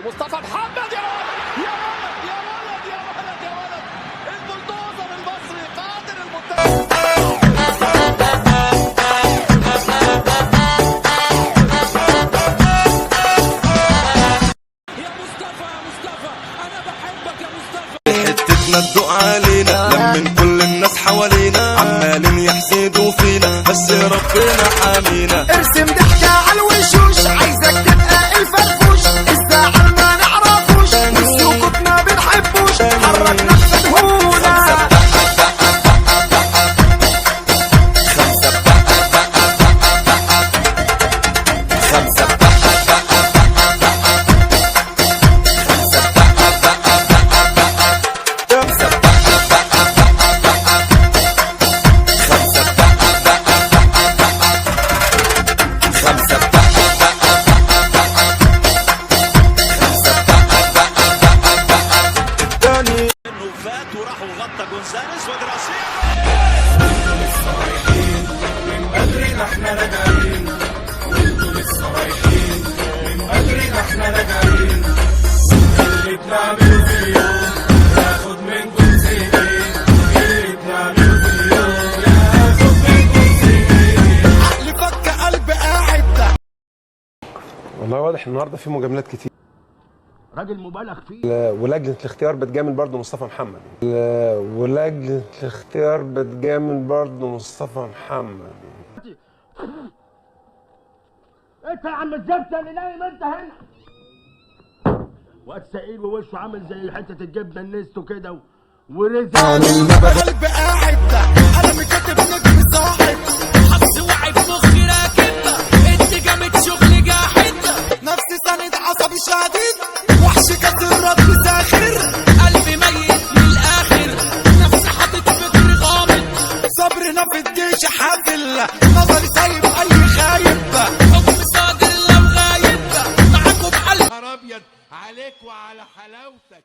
مصطفى محمد يا ولد يا ولد يا ولد يا ولد يا ولد البلدوزر المصري قادر المنتخب. يا مصطفى يا مصطفى انا بحبك يا مصطفى. حتتنا تدق علينا من كل الناس حوالينا عمالين يحسدوا فينا بس ربنا حامينا. ارسم ضحكة على الوشوش عايزك تبقى الفرفوش الزعل ما نعرفوش والسكوت ما بنحبوش حرك نفسك هونا. وراح وغطى جونزاليز ودراسيا. انتوا لسه رايحين من بدري ده احنا راجعين. وانتوا لسه رايحين من بدري ده احنا راجعين. اللي بنعمله في اليوم ياخد منكم سنين. اللي بنعمله في اليوم ياخد منكم سنين. عقلي فك قلب قاعد. والله واضح النهارده في مجاملات كتير. راجل مبالغ فيه. ولجنه الاختيار بتجامل برضه مصطفى محمد. ولجنه الاختيار بتجامل برضه مصطفى محمد. انت يا عم الزبده اللي نايم انت هنا. واد سئيل ووشه عامل زي حته الجبنه النستو كده ورزق قلب قاعد انا مكتب نجم صاحب. حظ وعي في مخي راكب انت جامد شغل جاحد. نفسي سند عصبي شديد وحش كسر رد ساخر. قلبي ميت من الاخر نفسي حاطط فكر غامض. صبرنا في الجيش حافل نظري سايب اي خايب. حكم صادر لو غايب معاكم بقلب. ابيض عليك وعلى حلاوتك.